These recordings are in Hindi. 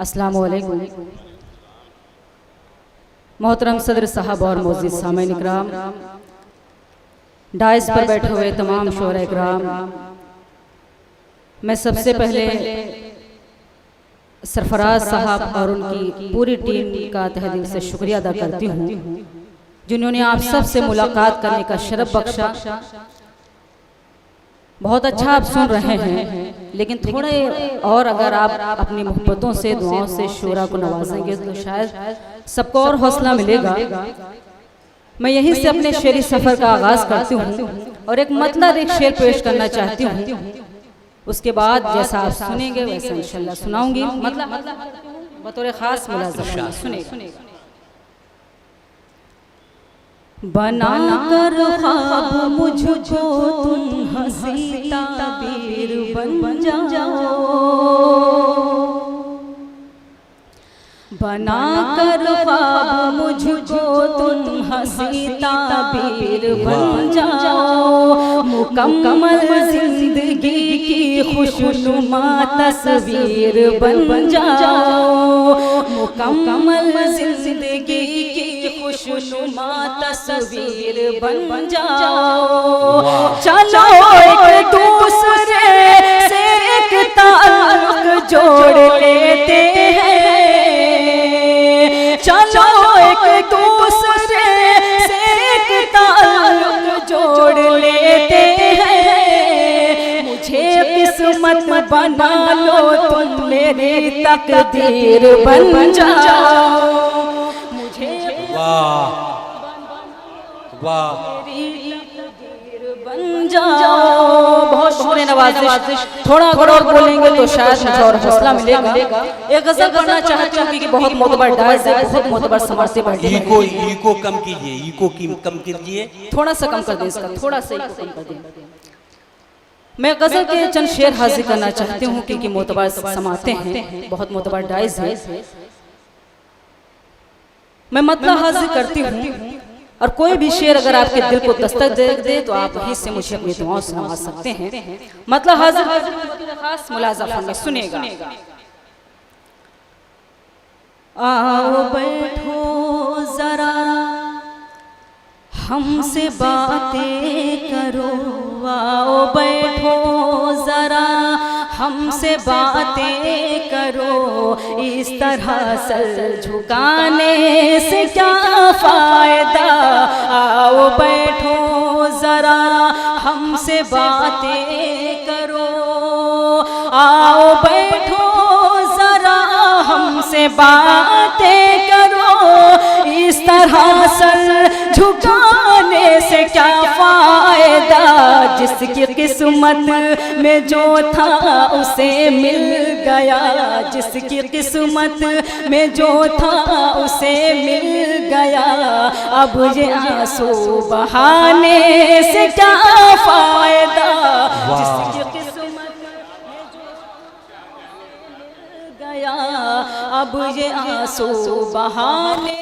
अस्सलामुअलैकुम। मोहतरम सदर साहब और मोअज़्ज़िज़ सामीन इकराम, डाइस पर बैठे हुए तमाम शोहरा इकराम, मैं सबसे पहले सरफराज साहब और उनकी पूरी टीम का तहे दिल से शुक्रिया अदा करती हूँ जिन्होंने आप सब से मुलाकात करने का शरफ बख्शा। बहुत अच्छा आप सुन रहे हैं, लेकिन थोड़े और अगर आप अपनी मोहब्बतों से, दुआओं से शोरा को नवाजेंगे तो शायद सबको और हौसला मिलेगा। मैं यहीं से अपने शेरी सफ़र का आगाज़ करती हूँ और एक मतलब एक शेर पेश करना चाहती हूँ। उसके बाद जैसा आप सुनेंगे वैसा इंशाल्लाह सुनाऊंगी। मतलब बतौर ख़ास मुलाज़म सुनेगा। बना कर ख्वाब मुझको तुम हंसी ताबीर बन जाओ, बना कर ख्वाब मुझको तुम हंसी ताबीर बन जाओ, मुकम्मल जिंदगी की खुशनुमा तस्वीर बन जाओ, मुकम्मल जिंदगी की खुशनुमा तस्वीर बन जाओ। चलो एक दूसरे से एक ताल्लुक जोड़ लेते हैं, चलो एक दूसरे से एक ताल्लुक जोड़ लेते हैं। मुझे किस्मत बना लो तुम, मेरी तकदीर बन जाओ। वाह वाह बन जाओ। बहुत शुक्रिया नवाज़िश। थोड़ा और बोलेंगे तो शायद मुझे और हौसला मिलेगा। एक गज़ल पढ़ना चाहती हूँ कि बहुत मोतबर डाइस है, बहुत मोतबर समझते बैठे हैं। ईको कम कीजिए, ईको कम कीजिए, थोड़ा सा कम कर दे इसका, थोड़ा सा कम कर दे। मैं गज़ल के चंद शेर हाजिर करना चाहती हूँ क्योंकि मोतबर समाते हैं, बहुत मोतबर डाइस है। मैं मतलब हाजिर करती हूँ और कोई भी शेर अगर आपके दिल को दस्तक दे तो आप वहीं से मुझे अपनी दुआओं से नवाज सकते हैं। मतलब हाजिर खास मुलाज़ा में सुनेगा। आओ बैठो जरा हमसे बातें करो, आओ बैठो जरा हमसे बातें करो, इस तरह सर झुकाने से क्या फायदा। आओ बैठो जरा हमसे बातें करो, आओ बैठो जरा हमसे बातें करो, इस तरह सर झुकाने से क्या फायदा। जिसकी किस्मत में जो था उसे मिल गया, जिसकी किस्मत में जो था उसे मिल गया। अब ये आंसू बहाने से क्या फायदा। जिसकी किस्मत में जो मिल गया, अब ये आंसू बहाने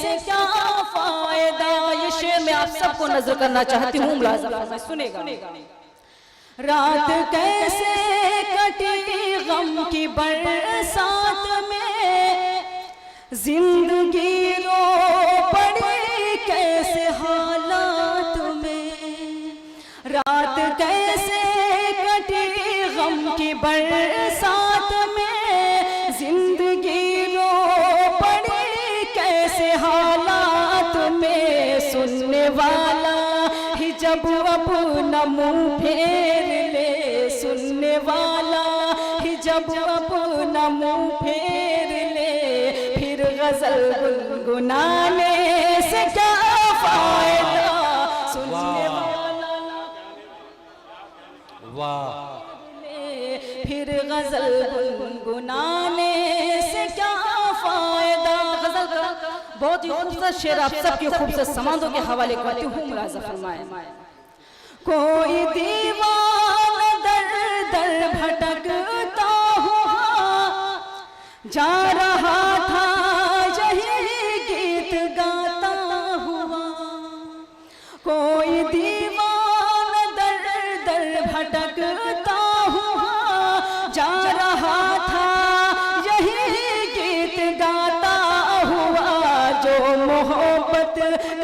से क्या फायदा। ये शेर मैं आप सबको नजर करना चाहती हूँ, मुलाज़ा सुनेगा। रात कैसे कटी गम की बरसात में, जिंदगी रो पड़ी कैसे हालात में। रात कैसे कटी गम की बरसात में, जिंदगी रो पड़ी कैसे हालात में। सुनने वाला ही जब अपना मुंह फेर ले, सुनने वाला ही जब अपना मुंह फेर ले, फिर गजल गुनगुनाने से क्या फायदा। सुनने वाला वाह, फिर गजल गुनगुनाने से क्या फायदा। गजल का बहुत ही खूबसूरत शेर आप सबके खूबसूरत समादों के हवाले करती हूँ, मुलाज़ा फरमाएं। कोई दीवाना दर दर भटकता हुआ जा रहा था, यही गीत गाता हुआ। कोई दीवाना दर दर भटकता हुआ जा रहा था, यही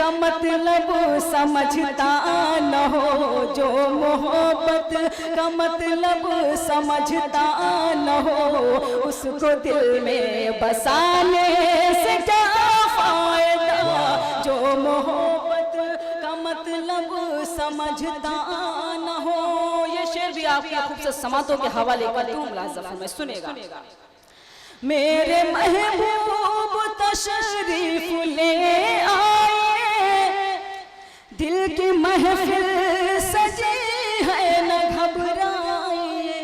का मतलब समझता न हो, जो मोहब्बत का मतलब समझता न हो, उसको दिल में बसाने से क्या फायदा। जो मोहब्बत का मतलब समझता न हो। ये शेर भी आपके खूबसूरत समातों के हवाले करती हूँ, मुलाज़म में सुनेगा। मेरे महबूब तशरीफ ले आए, दिल की महफिल सजी है न घबराइए।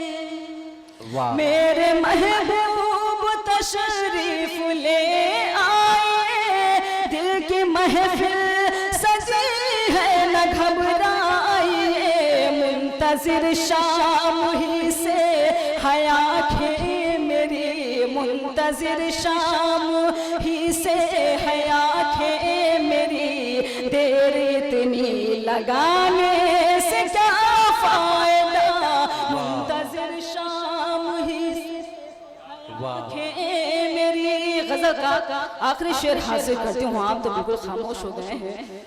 मेरे महबूब तशरीफ ले आए, दिल की महफिल सजी है न घबराइए। मुंतजिर शाम ही से है आँखें मेरी, मुंतजिर शाम ही से है आँखें मेरी। देर इतनी लगाने से क्या फायदा, मुंतजिर शाम ही से आँखें मेरी। गजल का आखिरी शेर हाजिर करती हूँ, आप तो बिल्कुल खामोश हो गए हैं।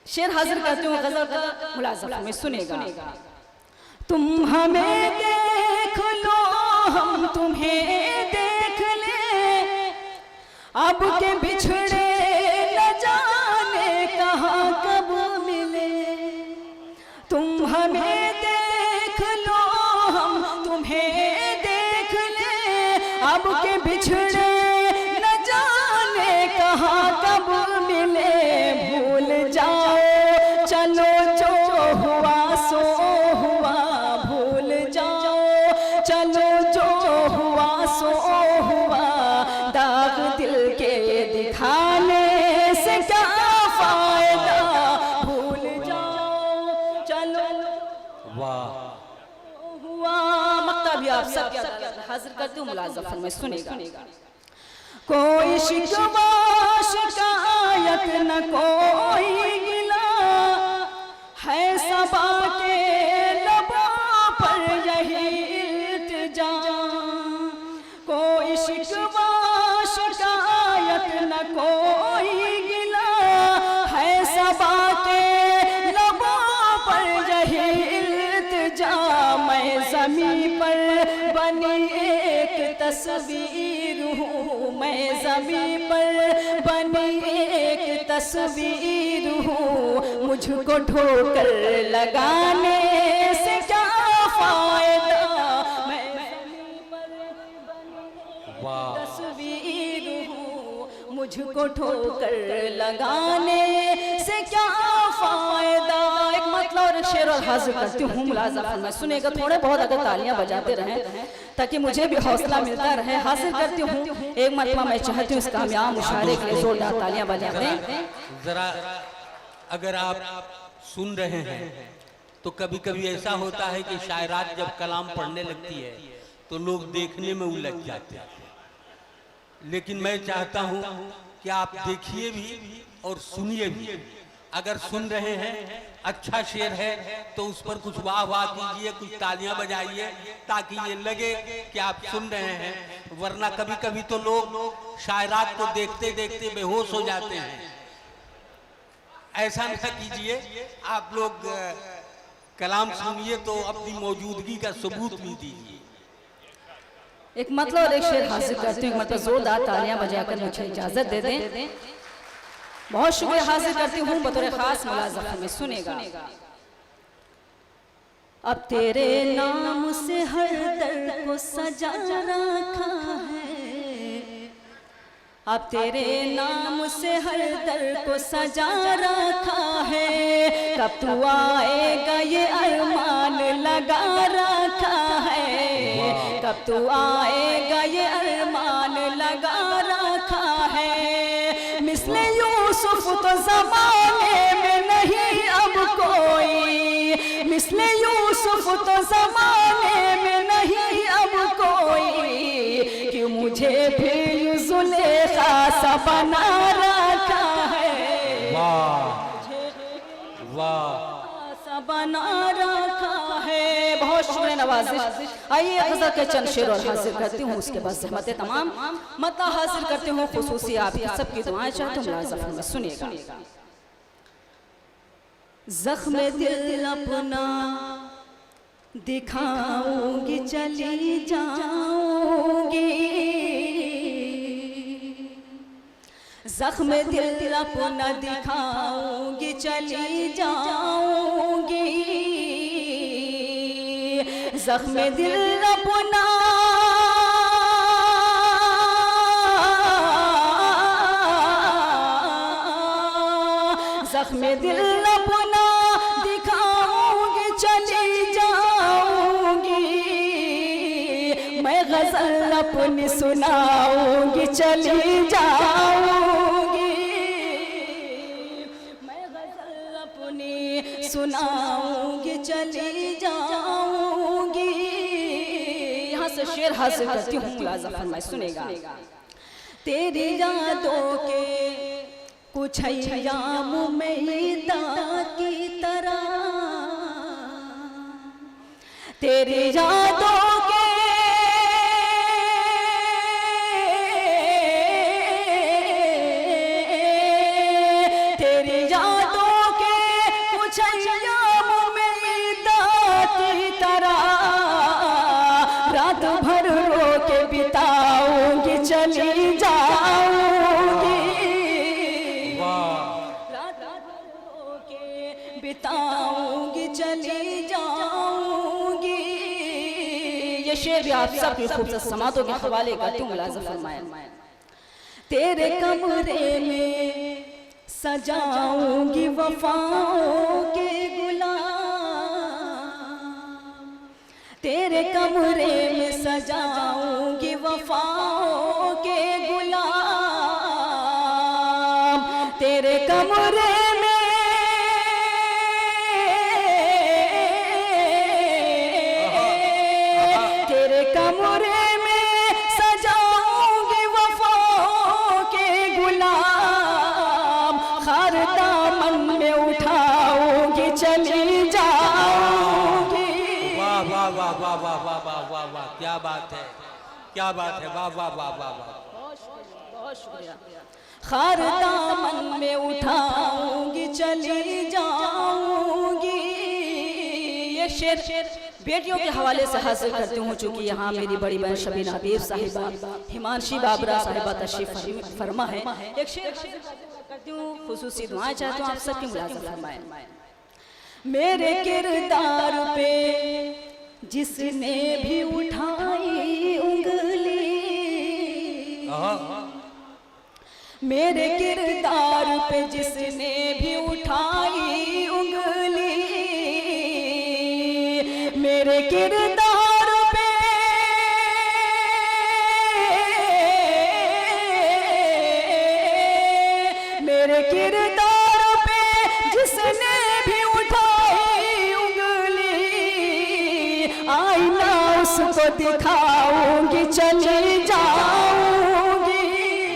शेर हाजिर करती हूँ गजल का, मुलाज़म में सुनेगा। तुम हमें देख लो, हम तुम्हें देख ले, अब के बिछड़े न जाने कहाँ कब मिले। तुम हमें देख लो, हम तुम्हें देख ले, अब के बिछड़े न जाने कहाँ कब मिले। भूल जाओ चलो जो हुआ सो हुआ, भूल जाओ चलो जो हुआ सो हुआ। दाग दिल के दिखाने से क्या फायदा, भूल जाओ चलो वाह हुआ। मक्ता भी आप सब हाजिर करती हूँ, मुलाज़म में सुनेगा। कोई शिकवा शिकायत न कोई गिला, है सबा के लबों पर यही इल्तिजा। कोई शिकवा शिकायत न कोई गिला, है सबा के लबों पर यही इल्तिजा। मैं ज़मीं पर बनी एक तस्वीर हूँ, मैं ज़मीं पर बनी एक तस्वीर हूँ। मुझको ठोकर लगाने से क्या फायदा, मैं ज़मीं पर बनी तस्वीर हूँ। मुझको ठोकर लगाने से क्या फायदा। एक मतलब और एक शेर और हाजिर करती हूँ, मुलाज़म में सुनेगा। थोड़े बहुत अगर तालियां बजाते रहें ताकि मुझे भी हौसला मिलता रहे। हासिल करती हूँ एक मरतबा, मैं चाहती हूँ इस कामयाब मुशायरे के लिए जोरदार तालियां बजाएं। जरा अगर आप सुन रहे हैं तो कभी कभी ऐसा होता है कि शायरात जब कलाम पढ़ने लगती है तो लोग देखने में उलझ जाते हैं, लेकिन मैं चाहता हूँ कि आप देखिए भी और सुनिए भी। अगर सुन रहे हैं, अच्छा शेर है तो उस पर कुछ वाह वाह कीजिए, कुछ तालियां बजाइए ताकि ये लगे कि आप सुन रहे हैं। वरना कभी कभी तो लोग शायरात को देखते देखते बेहोश हो जाते हैं। ऐसा न कीजिए, आप लोग कलाम सुनिए तो अपनी मौजूदगी का सबूत भी दीजिए। एक मतलब और एक शेर हासिल करती हूँ, मतलब जोरदार तालियां बजाकर मुझे इजाजत दे दें। बहुत शुक्रिया हासिल करती हूँ बतौर खास मुलाज़म में सुनेगा। अब तेरे नाम से हर दर को सजा रखा है, अब तेरे नाम से हर दर को सजा रखा है। कब तू आएगा ये अरमान लगा रखा है, कब तू आएगा ये अरमान लगा रखा है। मिस्ले यूसुफ तो ज़माने में नहीं अब कोई, मिस्ले यूसुफ तो ज़माने में नहीं अब कोई, कि मुझे फिर जुलेखा सा बना रखा है। वाह वाह, सा बना रखा है। बहुत शुक्रिया नवाजिश। आइए गज़ल के चंद शेर और हासिल करती हूँ, उसके बाद ज़हमत तमाम मत हासिल करती हूँ। खुसूसी आप सबकी दुआएं चाहती हूँ, मुलाज़म में सुनिएगा। जख्म दिल अपना दिखाऊंगी, चली जाऊंगी। जख्म दिल अपना दिखाऊंगी, चली जाऊंगी। जख्म दिल अपना जख्म दिल अपना दिखाऊंगी, चली जाऊंगी। मैं गजल अपनी सुनाऊंगी, चली जाऊंगी। मैं गजल अपनी सुनाऊंगी, चली जाऊंगी। यहाँ से शेर हासिल करती हूँ, मुलाज़ा फरमाए सुनेगा। तेरी यादों के कुछ अय्याम मैदा की तरह, तेरी यादों के तेरी यादों के कुछ अय्याम मैदा की तरह, रात भर रो के बिताऊंगी, चली जाऊंगी। बिताऊंगी, चली जाऊंगी। ये शेर भी आप सब की खूबसूरत समातों के हवाले करती हूँ, मुलाज़ा फरमाए। तेरे कमरे में सजाऊंगी वफाओं के गुलाब, तेरे कमरे में सजाऊंगी वफाओं के गुलाब। तेरे कमरे में कमरे में सजाऊंगी वफाओं के गुलाम। खार दामन में उठाऊंगी, चली जाऊंगी। वाह वाह वाह वाह वाह वाह वाह वाह वाह, क्या बात है, क्या बात है, वाह वाह वाह वाह वाह, बहुत शुक्रिया। खार दामन में उठाऊंगी, चली जाऊंगी। ये शेर बेटियों के हवाले से हासिल करती हूँ, चूँकि यहाँ मेरी बड़ी बहन शबीना हबीब साहिबा, हिमांशी बाबरा साहिबा तशरीफ फरमा है। एक शेर करती हूँ, खुसूसी दुआएं चाहती हूँ आप सबकी, मुलाज़ा फरमाएं। मेरे किरदार पे जिसने भी उठाई उंगली, मेरे किरदार पे जिसने भी उठाई उंगली, मेरे किरदार पे मेरे किरदार पे जिसने भी उठाई उंगली, आईना उसको दिखाऊंगी, चली जाऊंगी।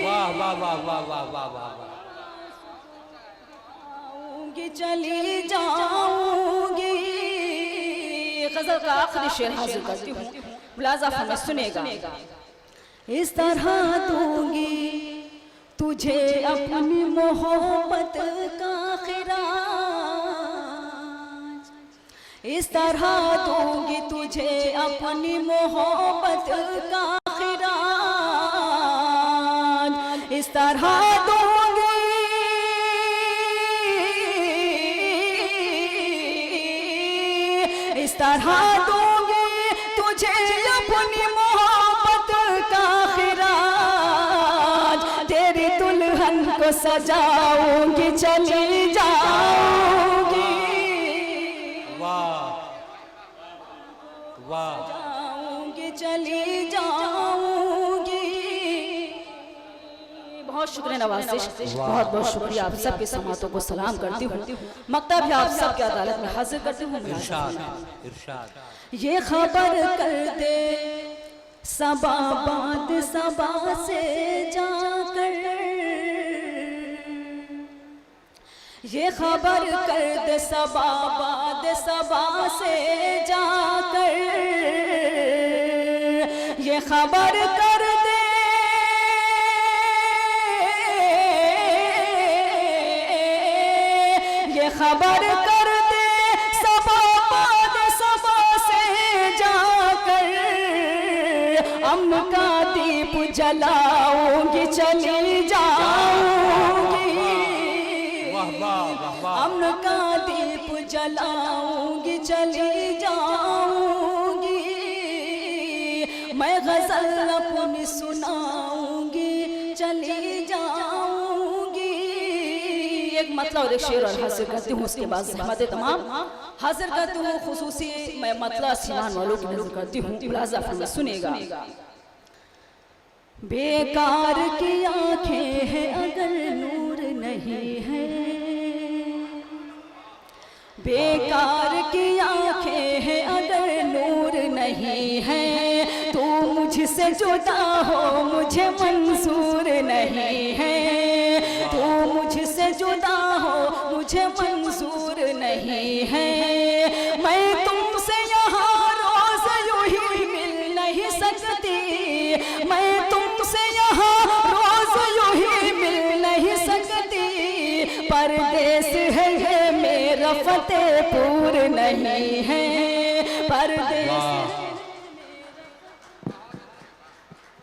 वाह वाह वाह वाह वाह वाह वाह वाह, चली जाऊंगी। गजल का आखिरी शेर हासिल करती हूँ, मुलाज़ा फरमाए सुनेगा। इस तरह दूंगी तुझे अपनी मोहब्बत का खिराज, इस तरह दूंगी तुझे अपनी मोहब्बत का खिराज, इस तरह दूंगी इस तरह दूंगी तुझे अपनी मोहब्बत का खिराज। तेरी दुल्हन को सजाऊंगी, चली जाऊंगी। वाह वाह, जाऊंगी, चली जाऊंगी। बहुत शुक्रिया नवाज़िश, बहुत बहुत शुक्रिया। आप सबके समातों को सलाम करती हूँ, मक्ता भी आप सबके अदालत में हाजिर करती हूँ। ये खबर कर दे सबा बाद सबा से जाकर, ये खबर कर दे सबा बाद सबा से जाकर, ये खबर कर दे खबर कर अमन का दीप जलाऊंगी चली जाऊंगी, अमन का दीप जलाऊंगी चली जाऊंगी, मैं गजल अपनी सुनाऊंगी चली जाऊंगी। एक मतलब और एक शेर और हासिल करती हूँ, उसके बाद ज़हमत तमाम हासिल करती हूँ। खुसूसी मैं मतलब सीमान वालों की नजर करती हूँ, मुलाज़ा फरमाइए, सुनेगा। बेकार की आंखें हैं अगर नूर नहीं है, बेकार की आंखें हैं अगर नूर नहीं है, तू मुझसे जुदा हो मुझे मंजूर नहीं है, तू मुझसे जुदा हो मुझे मंजूर नहीं है, मैं तुमसे यहाँ रोज यूं ही मिल नहीं सकती, मैं तुमसे यहाँ रोज यूं ही मिल नहीं सकती, परदेस है ये मेरा फतेहपुर नहीं है, परदेस